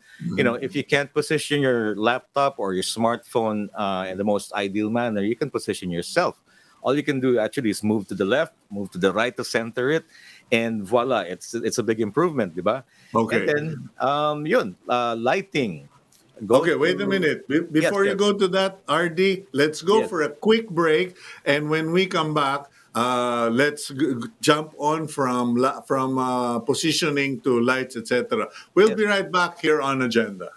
if you can't position your laptop or your smartphone in the most ideal manner, you can position yourself. All you can do actually is move to the left, move to the right to center it, and voila, it's a big improvement, di ba? Okay. And then, lighting. Okay, wait a minute. Before you Yes. go to that, Ardie, let's go Yes. for a quick break, and when we come back, let's jump on from positioning to lights, etc. We'll Yes. be right back here on Agenda.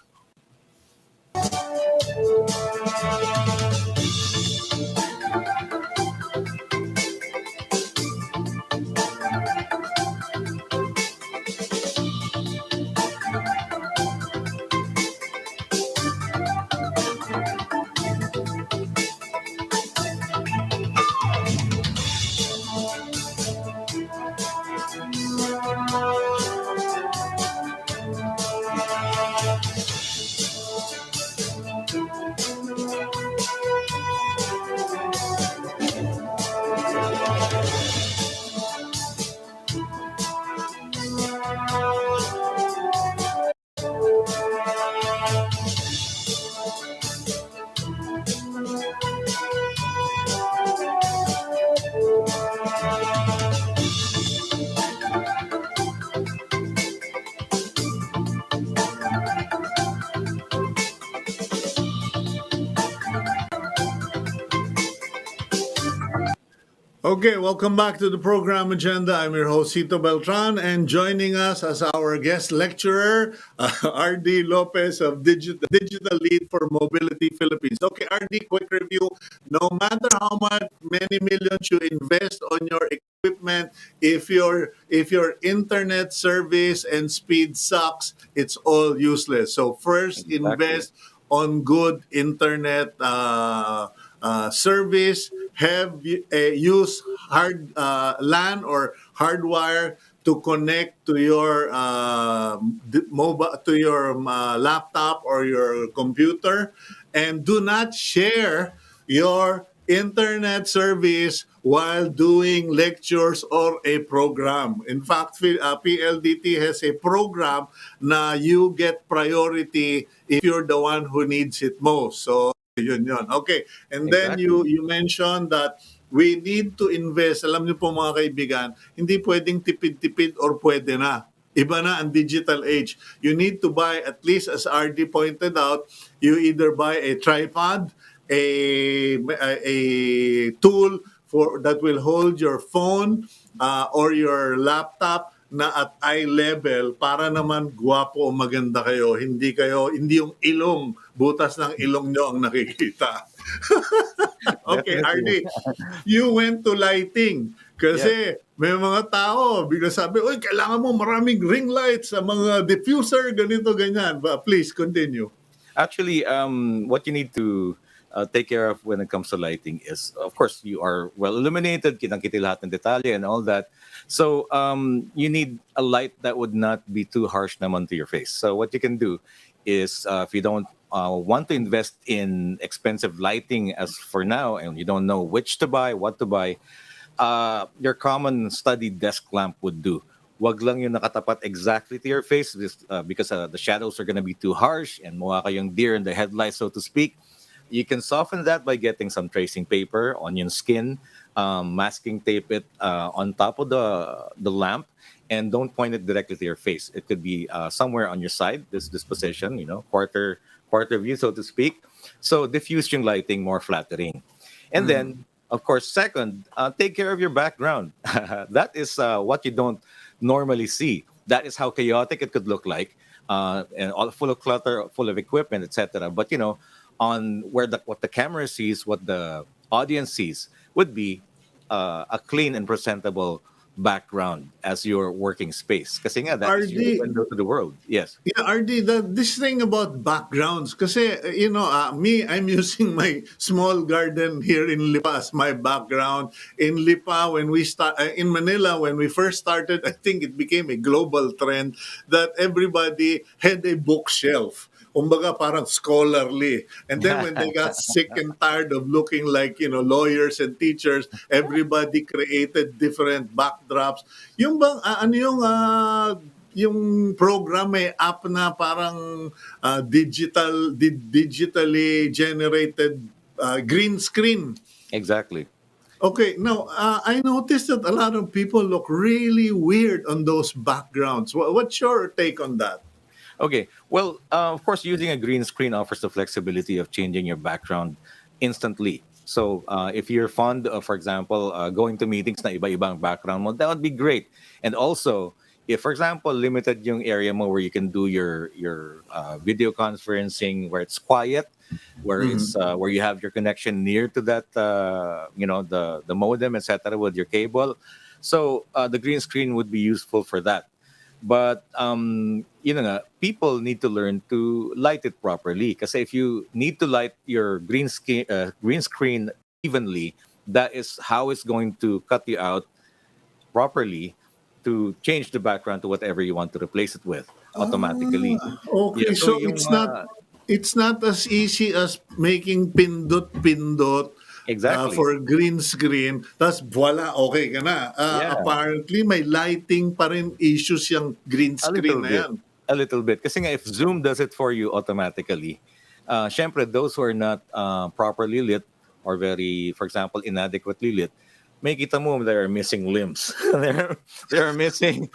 Okay, welcome back to the program Agenda. I'm your host, Cito Beltran, and joining us as our guest lecturer, Ardie Lopez of Digital Lead for Mobility Philippines. Okay, Ardie, quick review. No matter how many millions you invest on your equipment, if your internet service and speed sucks, it's all useless. So first, Exactly. invest on good internet service. Use hard LAN or hardwire to connect to your mobile, to your laptop or your computer, and do not share your internet service while doing lectures or a program. In fact, PLDT has a program na you get priority if you're the one who needs it most. So yun. Okay. And then Exactly. you mentioned that we need to invest. Alam niyo po mga kaibigan, hindi pwedeng tipid-tipid or pwede na. Iba na ang digital age. You need to buy, at least as RD pointed out, you either buy a tripod, a tool for that will hold your phone or your laptop na at eye level para naman gwapo o maganda kayo. Hindi yung ilong, butas ng ilong nyo ang nakikita. Okay, Definitely. Ardie, you went to lighting. Kasi Yes. may mga tao, bigla sabi, uy, kailangan mo maraming ring lights sa mga diffuser, ganito, ganyan. But please, continue. Actually, what you need to take care of when it comes to lighting is, of course, you are well illuminated, kitang-kita lahat ng detalye and all that. So you need a light that would not be too harsh naman to your face. So what you can do is, if you don't want to invest in expensive lighting as for now, and you don't know which to buy, what to buy, your common study desk lamp would do. Wag lang yung nakatapat exactly to your face because the shadows are going to be too harsh and mukha kayong deer in the headlights, so to speak. You can soften that by getting some tracing paper, onion skin, masking tape it on top of the lamp, and don't point it directly to your face. It could be somewhere on your side, this position, quarter view, so to speak. So diffuse yung lighting, more flattering. And then, of course, second, take care of your background. That is what you don't normally see. That is how chaotic it could look like, and all full of clutter, full of equipment, etc. But on what the camera sees, what the audience sees, would be a clean and presentable background as your working space. Kasi nga, that is your RD, window to the world. Yes. yeah, RD, this thing about backgrounds, kasi, me, I'm using my small garden here in Lipa as my background. In Lipa, in Manila, when we first started, I think it became a global trend that everybody had a bookshelf. Kumbaga parang scholarly. And then when they got sick and tired of looking like, lawyers and teachers, everybody created different backdrops. Yung bang, yung program may app na parang digitally generated green screen. Exactly. Okay, now I noticed that a lot of people look really weird on those backgrounds. What's your take on that? Okay. Well, of course, using a green screen offers the flexibility of changing your background instantly. So, if you're fond of, for example, going to meetings na iba-ibang background mo, that would be great. And also, if, for example, limited yung area mo where you can do your video conferencing, where it's quiet, where it's where you have your connection near to that, the modem, etc., with your cable. So, the green screen would be useful for that. But people need to learn to light it properly. Because if you need to light your green screen evenly, that is how it's going to cut you out properly to change the background to whatever you want to replace it with automatically. Yeah. Okay, So so yung it's not as easy as making pindot-pindot exactly. for green screen. Tas voila, okay ka na. Yeah. Apparently, may lighting pa rin issues yung green A screen little na bit. yan. A little bit. Kasi nga, if Zoom does it for you automatically, syempre, those who are not properly lit or very, for example, inadequately lit, may kita mo they're missing limbs. they're missing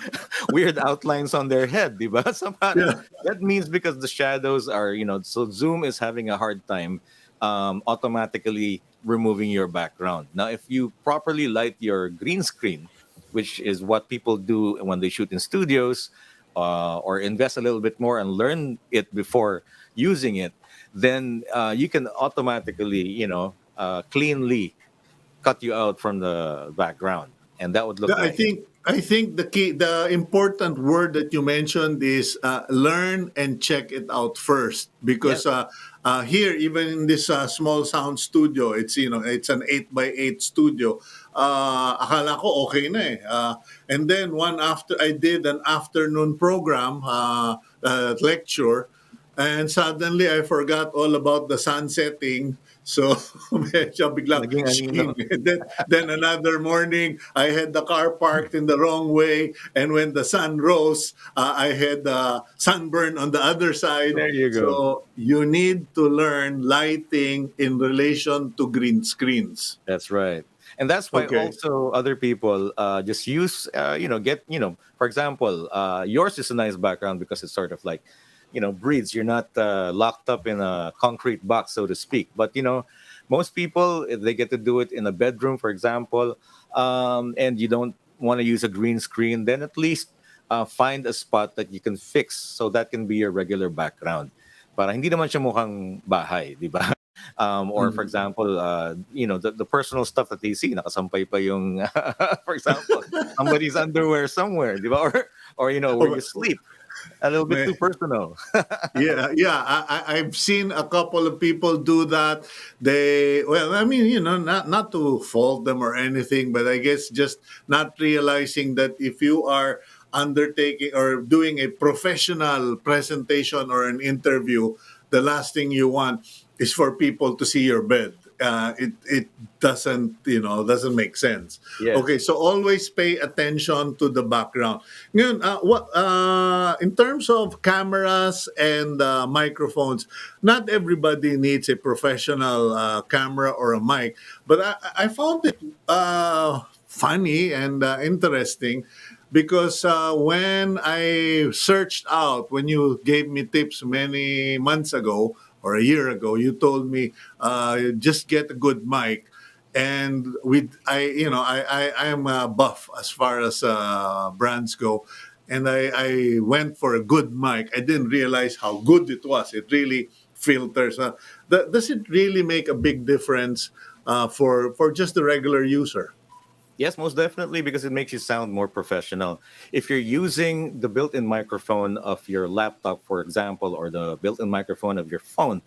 weird outlines on their head, di ba? So, Yeah. that means because the shadows are, so Zoom is having a hard time automatically removing your background. Now, if you properly light your green screen, which is what people do when they shoot in studios, or invest a little bit more and learn it before using it, then you can automatically, cleanly cut you out from the background, and that would look I nice. think I think the important word that you mentioned is learn and check it out first, because Yes. here, even in this small sound studio, it's an 8 by 8 studio. Akala ko okay na eh. And then I did an afternoon program, lecture, and suddenly I forgot all about the sun setting. So medyo biglang Naging anino. shing. And then another morning, I had the car parked in the wrong way. And when the sun rose, I had sunburn on the other side. There you go. So you need to learn lighting in relation to green screens. That's right. And that's why Okay. also other people just use, for example, yours is a nice background because it's sort of like, breathes. You're not locked up in a concrete box, so to speak. But, most people, if they get to do it in a bedroom, for example, and you don't want to use a green screen, then at least find a spot that you can fix so that can be your regular background. Para hindi naman siya mukhang bahay, di ba? Or for example, the personal stuff that they see, nakasampay pa yung, for example, somebody's underwear somewhere, di ba? Or where you sleep. A little bit too personal. Yeah. I've seen a couple of people do that. I mean, not to fault them or anything, but I guess just not realizing that if you are undertaking or doing a professional presentation or an interview, the last thing you want is for people to see your bed. It doesn't make sense. Yes. Okay, so always pay attention to the background. Ngayon, in terms of cameras and microphones, not everybody needs a professional camera or a mic, but I found it funny and interesting, because when I searched out, when you gave me tips many months ago or a year ago, you told me just get a good mic. And I am buff as far as brands go, and I went for a good mic. I didn't realize how good it was. It really filters. Does it really make a big difference for just the regular user? Yes, most definitely, because it makes you sound more professional. If you're using the built-in microphone of your laptop, for example, or the built-in microphone of your phone,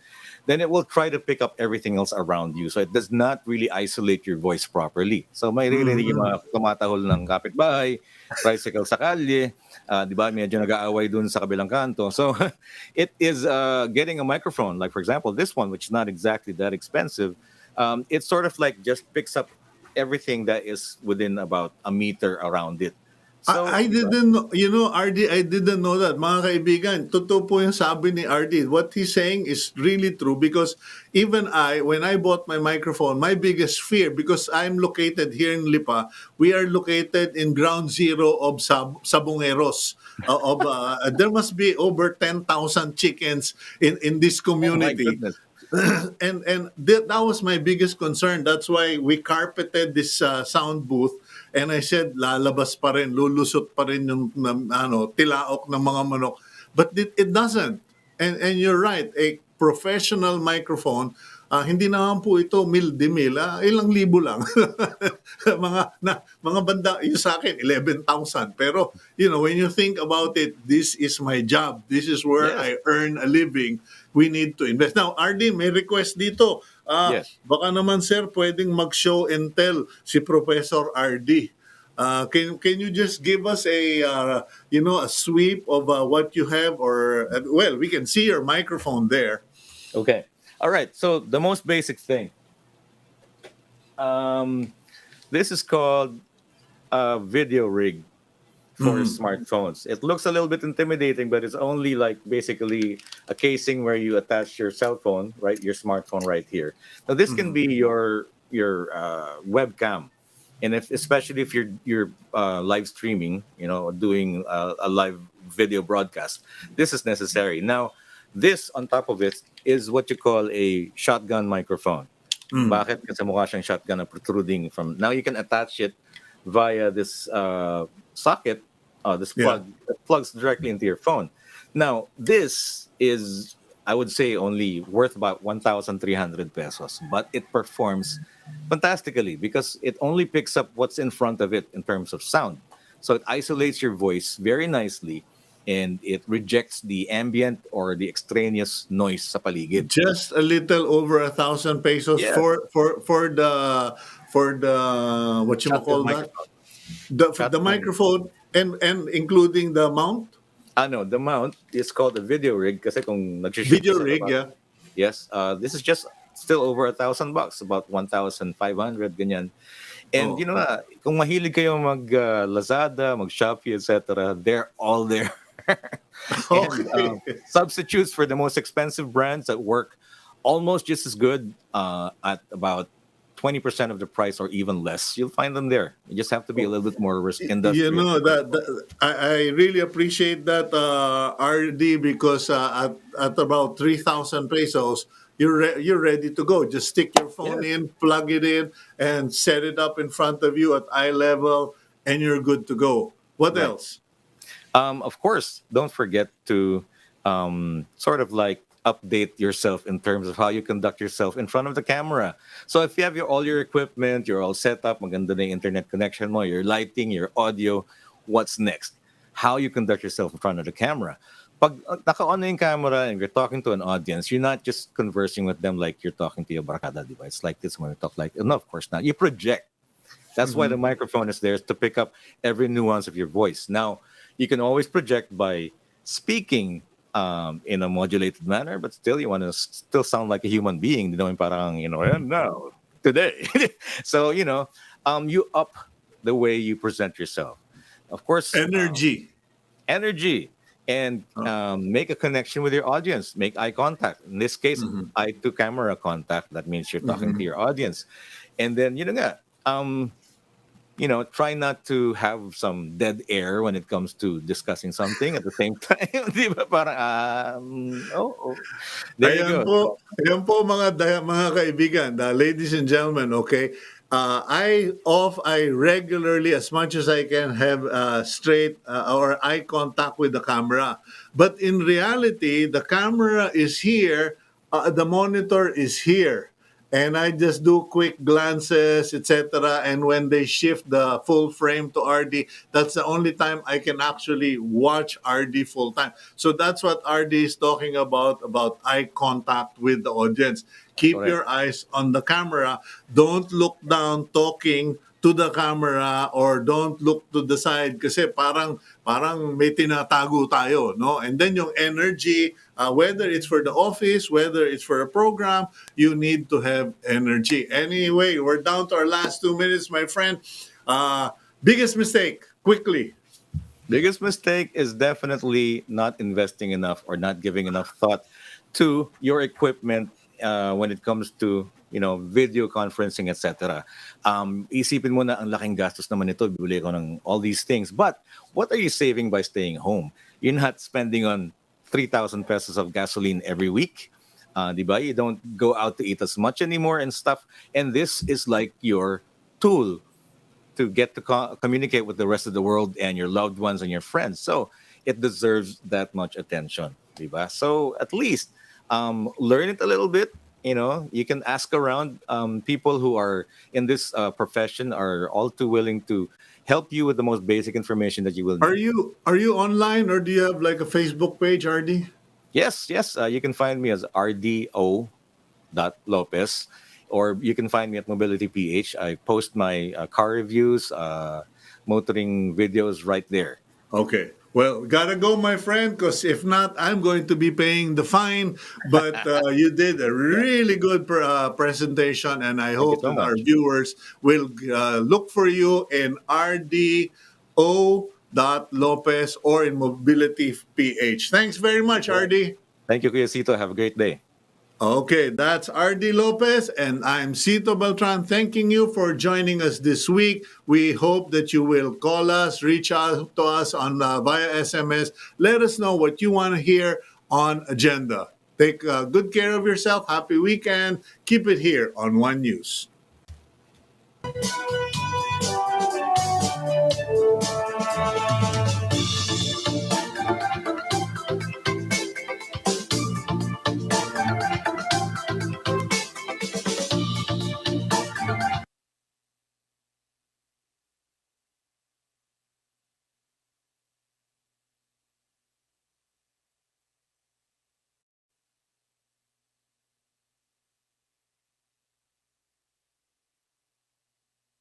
then it will try to pick up everything else around you. So it does not really isolate your voice properly. So may ririnig yung Mhm. mga tumatahol ng kapitbahay, tricycle sa kalye, di ba, medyo nag-aaway dun sa kabilang kanto. So it is getting a microphone, like for example, this one, which is not exactly that expensive. It sort of like just picks up everything that is within about a meter around it. So, I di ba? didn't know, RD, I didn't know that. Mga kaibigan, totoo po yung sabi ni RD. What he's saying is really true because even when I bought my microphone, my biggest fear, because I'm located here in Lipa, we are located in ground zero of Sabongeros. There must be over 10,000 chickens in this Oh my community. goodness. That was my biggest concern. That's why we carpeted this sound booth. And I said, lalabas pa rin, lulusot pa rin yung tilaok ng mga manok. But it doesn't. And you're right, a professional microphone, hindi naman po ito mil de mil, ilang libo lang. Mga banda, yung sa akin, 11,000. Pero, when you think about it, this is my job. This is where Yes. I earn a living. We need to invest. Now, Ardy, may request dito. Yes. Baka naman, sir, pwedeng mag-show and tell si Professor Ardy. Can you just give us a sweep of what you have, or well, we can see your microphone there. Okay. All right. So the most basic thing. Um, this is called a video rig for smartphones. It looks a little bit intimidating, but it's only like basically a casing where you attach your cell phone, right? Your smartphone right here. Now this can be your webcam, and if especially if you're live streaming, doing a live video broadcast, this is necessary. Now, this on top of it is what you call a shotgun microphone. Bakit? Kasi mukha siyang shotgun na protruding from. Now you can attach it via this socket, this Yeah. plug that plugs directly into your phone. Now, this is, I would say, only worth about 1,300 pesos, but it performs fantastically because it only picks up what's in front of it in terms of sound. So it isolates your voice very nicely and it rejects the ambient or the extraneous noise sa paligid. Just a little over 1,000 pesos Yes. for the what you Shotgun call that, microphone. the Shotgun. microphone, and including the mount, No, the mount is called a video rig kasi kung nag-shoot ka video sa rig, labas. yeah. Yes, this is just still over $1,000, about 1,500 ganyan. And Oh. kung mahilig kayo mag Lazada, mag Shopee, etc., they're all there. And Okay. substitutes for the most expensive brands that work almost just as good at about 20% of the price or even less. You'll find them there. You just have to be a little bit more You industrious. know I really appreciate that, RD, because at about 3,000 pesos, you're ready to go. Just stick your phone Yes. in, plug it in, and set it up in front of you at eye level, and you're good to go. What Right. else? Of course, don't forget to sort of like update yourself in terms of how you conduct yourself in front of the camera. So if you have all your equipment, you're all set up, maganda na yung internet connection mo, your lighting, your audio, what's next? How you conduct yourself in front of the camera. Pag naka-on na yung camera and you're talking to an audience, you're not just conversing with them like you're talking to your barkada, di ba? It's like this when you talk like, no, of course not. You project. That's why the microphone is there, is to pick up every nuance of your voice. Now, you can always project by speaking in a modulated manner, but still you want to still sound like a human being. Yung parang, and now, today. So, you up the way you present yourself. Of course, Energy. energy and make a connection with your audience. Make eye contact. In this case, eye to camera contact. That means you're talking to your audience. And then, try not to have some dead air when it comes to discussing something at the same time. Di ba? Parang, there you go. Ayan po mga kaibigan, ladies and gentlemen, okay? I regularly, as much as I can, have straight or eye contact with the camera. But in reality, the camera is here, the monitor is here. and I just do quick glances, etc. And when they shift the full frame to RD, that's the only time I can actually watch RD full time. So that's what RD is talking about eye contact with the audience. Keep Correct. your eyes on the camera. Don't look down talking to the camera, or don't look to the side kasi parang may tinatago tayo, no? And then yung energy, whether it's for the office, whether it's for a program, you need to have energy. Anyway, we're down to our last 2 minutes, my friend. Biggest mistake, quickly. Biggest mistake is definitely not investing enough or not giving enough thought to your equipment when it comes to video conferencing, etc. Isipin mo na ang laking gastos naman ito, bibili ko ng all these things. But what are you saving by staying home? You're not spending on 3,000 pesos of gasoline every week. Di ba? You don't go out to eat as much anymore and stuff. And this is like your tool to get to communicate with the rest of the world and your loved ones and your friends. So it deserves that much attention. Di ba? So at least learn it a little bit. You can ask around. People who are in this profession are all too willing to help you with the most basic information that you will Are need. you online, or do you have like a Facebook page, RD? Yes, yes. You can find me as Lopez, or you can find me at Mobility PH. I post my car reviews, motoring videos right there. Okay. Well, gotta go, my friend, because if not, I'm going to be paying the fine. But you did a Yeah. really good presentation, and I Thank you hope so that our much. viewers will look for you in RDO. Lopez or in Mobility PH. Thanks very much, Yeah. RD. Thank you, Kuya Cito. Have a great day. Okay, that's Ardie Lopez, and I'm Cito Beltran thanking you for joining us this week. We hope that you will call us, reach out to us on via SMS. Let us know what you want to hear on Agenda. Take good care of yourself. Happy weekend. Keep it here on One News.